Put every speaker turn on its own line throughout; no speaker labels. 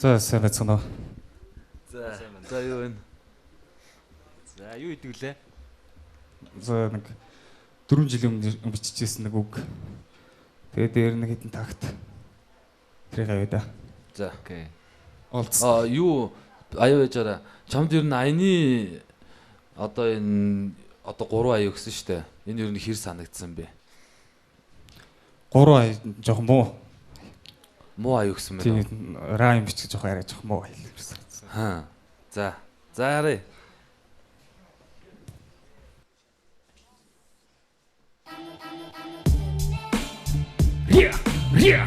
За сайн байцгаана уу.
За юу вэ? За юу идэг лээ?
За нэг 4 жилийн өмнө биччихсэн нэг үг. Тэгээд дээр нэг хэдэн такт. Тэр гавь да.
За окей. Юу аюу яжаараа чамд ер нь аяны одоо энэ 3 аяу гэсэн шүү дээ. Энэ ер нь хэр санагдсан бэ?
3 ая жоохон
муу аяу гэсэн мэ.
Тийм райм бичих жоохон арай жоохон муу хэлсэн.
Аа. За харъя. Yeah.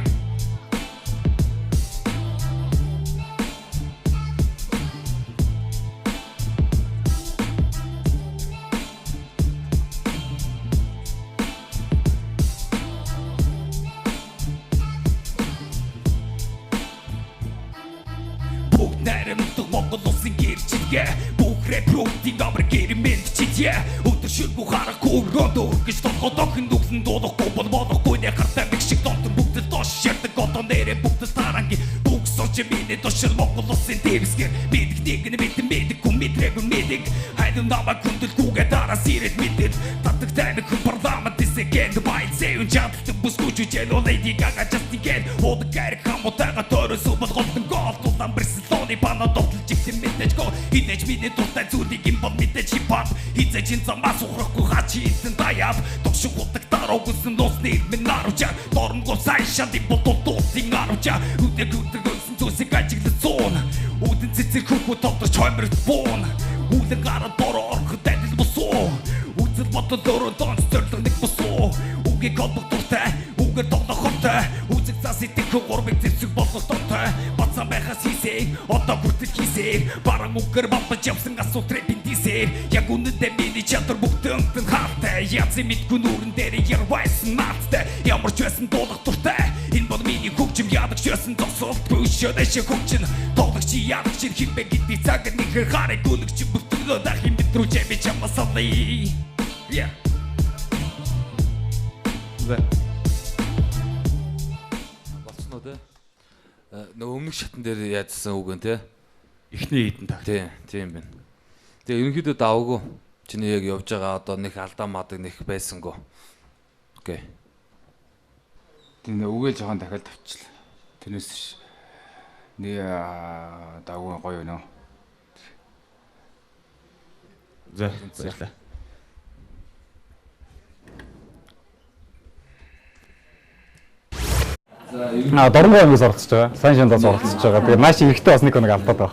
Бүгд найрамдах Монгол улсын гэрчилгээ бүх рэпруудын амар гэрмэнд чидье өдөр шүргүү харахгүй рөндөө гэж толгой дохин нүгсэн дуулахгүй болохгүй нэ хартаа нэг шиг донтон бүгд доош ширдэг одоо нэрэ бүгд таранги бүгд сорч миний дошир Монгол улсын дэвсгэр мэддэг нэг мэддэг хүмэтрэг мэддэг хайдун намайг хүндэлгүйгээ дараас ирээд мэддэг татдаг тайнах парламент дэсэгэн байцээ чаддаг бүсгүйч жэл Lady Gaga Justin Bieber одог гэр хамутага төрөс болгон гол тулан Барселоны пана дотлж ихтэй мэдээж го хинэж миний дуртай зүйлийг юм бол мэдээж хипхоп хизэж ин замаас ухрахгүй хачи эзэн даяав тогшиг утаг дараагүйсэн нусны минь нарууча дорнгоо сайн шанди бототын нарууча үдэг өсөн зүсэг ажиглаж зуун үүдэн цэцэр хөхөө тодорч хоймрт буун үүдэн гараа дороо орох дайдал босоо үзэл бодол дөрөө донц төрлөг нэг босоо үгийг холбох дуртай үгээр тоглохтой үзэг цаас идэх гурвыг зэрэг болох дуртай бацсан байхаас хийсэй одоо хүртэл хийсэй баран үгээр бампаж явсан асуулт рэпин дисэй яг үнэндээ миний чадвар бүгдэн хаатай язь мэдгүй нүрэн дээр ярвайсан наацтай ямар ч байсан дуулах дуртай энэ бол миний хөгжим яадаг ч байсан зогсолт бүшөөдэш хөгжин тоглох чи яадаг чи химбэ гэдэг цаг нэг харыг гүлгч бүгдөө дахин битрүү чэми чамаас алий yeah
Болцсон уу те? Нөгөө өмнөх шатн дээр яадсан үг нэ те?
Эхний хэдэн такт.
Тийм байна. Тэгээ ерөнхийдөө даваагүй. Чиний яг явж байгаа одоо нэг алдаа мадаг нэг байсангүй. Окей.
Тийм үгээ жоохон дахиад тавчлаа. Тэрнээс нэг давгүй гоё нөө.
За баярлалаа.
Дорнгоо ангиас оролцож байгаа. Сайн шандаас оролцож байгаа. Тэгээ маш ихтэй бас нэг алдаад байгаа.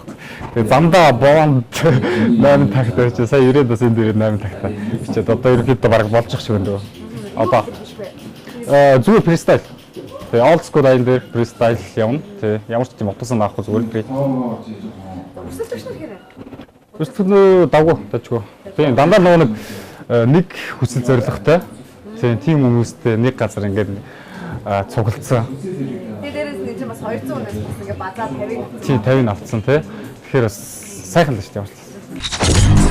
Тэгээ замдаа бонд 8 тагт байж сая 90-д бас энэ дээр 8 тагтаа бичээд одоо ерөнхийдөө бараг болчих шиг байна. Одоо зүгээр фристайл. Тэгээ олд скул аян дээр фристайл явна. Тэгээ ямар ч тийм утгасан авахгүй зүгээр тэгээ.
Өсөлтөч нь хэрэг.
Өсөлтөө давгүй тажгүй. Тэгээ дандаа нэг хүсэл зоригтой. Тийм хүмүүстэй нэг газар ингээд цуглдсан.
Тэгээ дээрээс нэг ч бас 200 өнөөс ингээ базаа 50.
Тий 50 авцсан тий. Тэгэхээр бас сайхан л шүү дээ.